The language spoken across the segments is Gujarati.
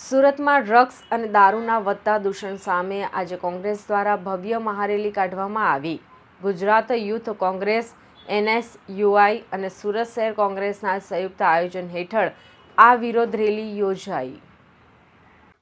સુરતમાં ડ્રગ્સ અને દારૂના વધતા દૂષણ સામે આજે કોંગ્રેસ દ્વારા ભવ્ય મહારેલી કાઢવામાં આવી। ગુજરાત યુથ કોંગ્રેસ, NSUI અને સુરત શહેર કોંગ્રેસના સંયુક્ત આયોજન હેઠળ આ વિરોધ રેલી યોજાઈ।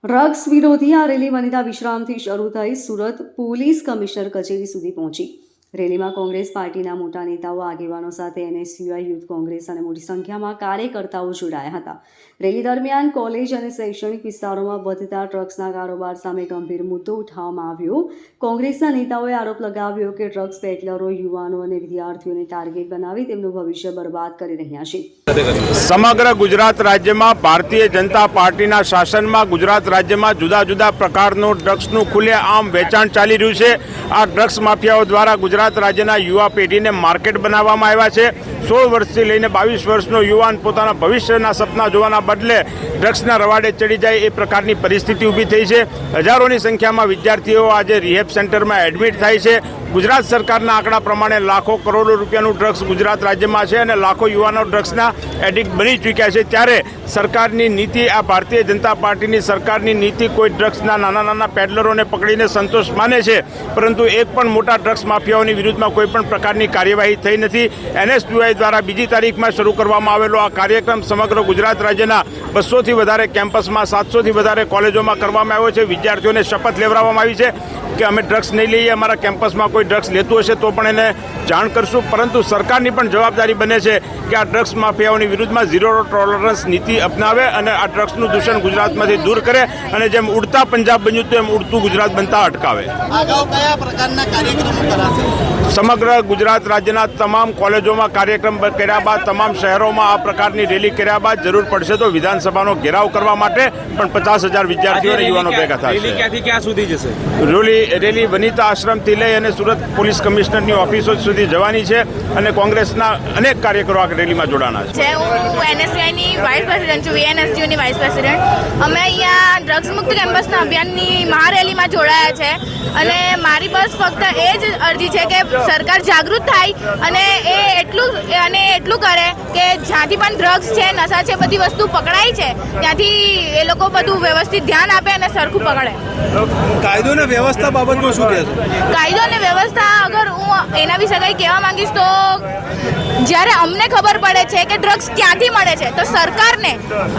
ડ્રગ્સ વિરોધી આ રેલી વનિતા વિશ્રામથી શરૂ થઈ સુરત પોલીસ કમિશનર કચેરી સુધી પહોંચી। રેલીમાં કોંગ્રેસ પાર્ટીના મોટા નેતાઓ, આગેવાનો સાથે NSUI યુથ કોંગ્રેસ અને મોટી સંખ્યામાં કાર્યકર્તાઓ જોડાયા હતા। રેલી દરમિયાન કોલેજ અને શૈક્ષણિક વિસ્તારોમાં વધતા ડ્રગ્સના કારોબાર સામે ગંભીર મુદ્દો ઉઠાવવામાં આવ્યો। કોંગ્રેસના નેતાઓએ આરોપ લગાવ્યો કે ડ્રગ્સ પેડલરો યુવાનો અને વિદ્યાર્થીઓને ટાર્ગેટ બનાવી તેમનું ભવિષ્ય બરબાદ કરી રહ્યા છે। સમગ્ર ગુજરાત રાજ્યમાં ભારતીય જનતા પાર્ટીના શાસનમાં ગુજરાત રાજ્યમાં જુદા જુદા પ્રકારનું ડ્રગ્સનું ખુલ્લેઆમ વેચાણ ચાલી રહ્યું છે। આ ડ્રગ્સ માફિયાઓ દ્વારા ગુજરાત રાજ્યના યુવા પેઢીને માર્કેટ બનાવવામાં આવ્યા છે। 16 વર્ષથી લઈને 22 વર્ષનો યુવાન પોતાના ભવિષ્યના સપના જોવાના બદલે ડ્રગ્સના રવાડે ચડી જાય એ પ્રકારની પરિસ્થિતિ ઊભી થઈ છે। હજારોની સંખ્યામાં વિદ્યાર્થીઓ આજે રિહેબ સેન્ટરમાં એડમિટ થાય છે। ગુજરાત સરકારના આંકડા પ્રમાણે લાખો કરોડો રૂપિયાનું ડ્રગ્સ ગુજરાત રાજ્યમાં છે અને લાખો યુવાનો ડ્રગ્સના એડિક્ટ બની ચૂક્યા છે। ત્યારે સરકારની નીતિ, આ ભારતીય જનતા પાર્ટીની સરકારની નીતિ કોઈ ડ્રગ્સના નાના પેડલરોને પકડીને સંતોષ માને છે, પરંતુ એક પણ મોટા ડ્રગ્સ માફિયાઓની વિરુદ્ધમાં કોઈ પણ પ્રકારની કાર્યવાહી થઈ નથી। NSUI દ્વારા 2 તારીખમાં શરૂ કરવામાં આવેલો આ કાર્યક્રમ સમગ્ર ગુજરાત રાજ્યના 200થી વધારે કેમ્પસમાં, 700થી વધારે કોલેજોમાં કરવામાં આવ્યો છે। વિદ્યાર્થીઓને શપથ લેવડાવવામાં આવી છે કે અમે ડ્રગ્સ નહીં લઈએ, અમારા કેમ્પસમાં કોઈ ડ્રગ્સ લેતું હશે તો પણ એને જાણ કરશું, પરંતુ સરકારની પણ જવાબદારી બને છે કે આ ડ્રગ્સ માફિયાઓની વિરુદ્ધમાં ઝીરો ટોલરન્સ નીતિ અપનાવે અને આ ડ્રગ્સનું દૂષણ ગુજરાતમાંથી દૂર કરે અને જેમ ઉડતા પંજાબ બન્યું તેમ ઉડતું ગુજરાત બનતા અટકાવે। અગાઉ કયા પ્રકારના કાર્યક્રમો કરાશે? સમગ્ર ગુજરાત રાજ્યના તમામ કોલેજોમાં કાર્યક્રમ કર્યા બાદ, તમામ શહેરોમાં આ પ્રકારની રેલી કર્યા બાદ જરૂર પડશે તો વિધાનસભાનો ઘેરાવ કરવા માટે પણ 50,000 વિદ્યાર્થીઓ અને યુવાનો ભેગા થશે। રેલી ક્યાંથી ક્યાં સુધી જશે? રેલી વનિતા આશ્રમથી લઈ અને સુરત પોલીસ કમિશનરની ઓફિસો સુધી જવાની છે અને કોંગ્રેસના અનેક કાર્યકરો આ રેલીમાં જોડાના છે। હું NSUIની વાઇસ પ્રેસિડેન્ટ છું, VNSUની વાઇસ પ્રેસિડેન્ટ। અમે અહીંયા ડ્રગ્સ મુક્ત કેમ્પસના અભિયાનની મહારેલીમાં જોડાયા છે અને મારી બસ ફક્ત એ જ અરજી છે કે સરકાર જાગૃત થાય અને એટલું કરે કે જ્યાંથી પણ ડ્રગ્સ છે, નશા છે, બધી વસ્તુ પકડાય છે ત્યાંથી એ લોકો બધું વ્યવસ્થિત ધ્યાન આપે અને સરખું પકડે। કાયદો અને વ્યવસ્થા બાબતમાં શું કહેશો? કાયદો અને વ્યવસ્થા અગર હું એના વિશે કંઈ કહેવા માંગીશ તો જ્યારે અમને ખબર પડે છે કે ડ્રગ્સ ક્યાંથી મળે છે તો સરકારને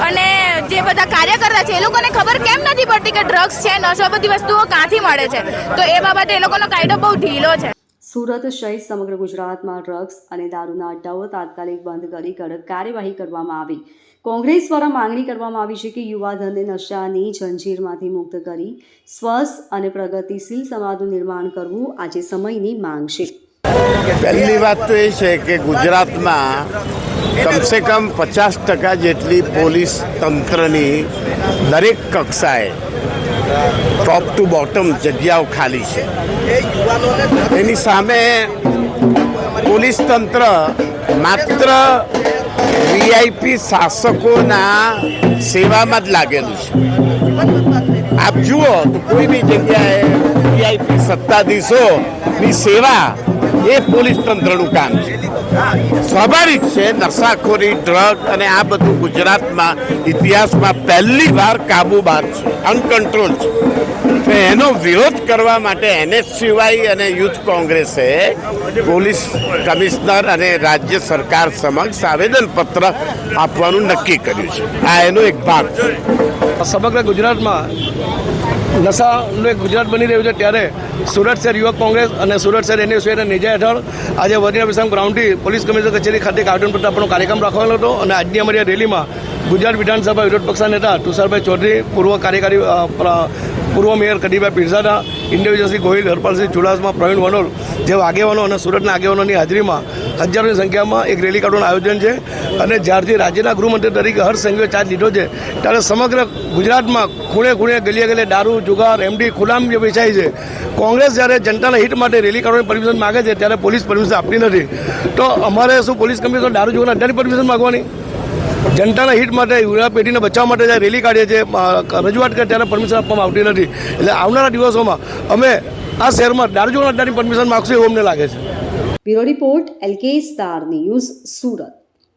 અને જે બધા કાર્યકર્તા છે એ લોકોને ખબર કેમ નથી પડતી કે ડ્રગ્સ છે, નશો, બધી વસ્તુઓ ક્યાંથી મળે છે, તો એ બાબતે એ લોકોનો કાયદો બહુ ઢીલો છે। સુરત સહિત સમગ્ર ગુજરાતમાં ડ્રગ્સ અને દારૂના અડ્ડાઓ તાત્કાલિક બંધ કરી કડક કાર્યવાહી કરવામાં આવી। કોંગ્રેસ દ્વારા માંગણી કરવામાં આવી છે કે યુવાધનને નશાની જંજીરમાંથી મુક્ત કરી સ્વસ્થ અને પ્રગતિશીલ સમાજનું નિર્માણ કરવું આજે સમયની માંગ છે। પહેલી વાત તો એ છે કે ગુજરાતમાં કમસે કમ 50% જેટલી પોલીસ તંત્રની દરેક કક્ષાએ ટોપ ટુ બોટમ જગ્યાઓ ખાલી છે। એની સામે પોલીસ તંત્ર માત્ર VIP શાસકોના સેવામાં જ લાગેલું છે। આપ જુઓ તો કોઈ બી જગ્યાએ VIP સત્તાધીશોની સેવા એ પોલીસ તંત્રનું કામ છે। સ્વાભાવિક છે, નશાખોરી, ડ્રગ અને આ બધું ગુજરાતમાં ઇતિહાસમાં પહેલી વાર કાબુ બહાર છે, અનકન્ટ્રોલ છે। તો એનો વિરોધ કરવા માટે NSUI અને યુથ કોંગ્રેસે પોલીસ કમિશનર અને રાજ્ય સરકાર સમક્ષ આવેદનપત્ર આપવાનું નક્કી કર્યું છે। આ એનો એક ભાગ છે। સમગ્ર ગુજરાતમાં નશાનું એક ગુજરાત બની રહ્યું છે ત્યારે સુરત શહેર યુવક કોંગ્રેસ અને સુરત શહેર NSUIના નેજા હેઠળ આજે વનિતા વિશ્રામ ગ્રાઉન્ડથી પોલીસ કમિશનર કચેરી ખાતે આવેદનપત્ર આપવાનો કાર્યક્રમ રાખવાનો હતો અને આજની અમારી રેલીમાં ગુજરાત વિધાનસભા વિરોધ પક્ષના નેતા તુષારભાઈ ચૌધરી, પૂર્વ મેયર કડીભાઈ પીરઝાદા, ઇન્ડિવિજ્યુઅલ ગોહિલ, હરપાલસિંહ ચુડાસમા, પ્રવીણ વનોલ જેવા આગેવાનો અને સુરતના આગેવાનોની હાજરીમાં હજારોની સંખ્યામાં એક રેલી કાઢવાનું આયોજન છે। અને જ્યારથી રાજ્યના ગૃહમંત્રી તરીકે હર્ષ સંઘવીએ ચાર્જ લીધો છે ત્યારે સમગ્ર ગુજરાતમાં ખૂણે ખૂણે, ગલીએ ગલીએ દારૂ, જુગાર, MD ખુલ્લામ જે વેચાય છે। કોંગ્રેસ જ્યારે જનતાના હિત માટે રેલી કાઢવાની પરમિશન માગે છે ત્યારે પોલીસ પરમિશન આપતી નથી, તો અમારે શું પોલીસ કમિશનર દારૂ જુગારના અડ્ડાની પરમિશન માગવાની? જનતાના હિત માટે, યુવા પેઢીને બચાવવા માટે જ્યારે રેલી કાઢીએ છીએ, રજૂઆત કરીએ ત્યારે પરમિશન આપવામાં આવતી નથી। એટલે આવનારા દિવસોમાં અમે આ શહેરમાં દારૂ જુગારના અડ્ડાની પરમિશન માગશું એવું અમને લાગે છે। Bureau report LK star news, Surat.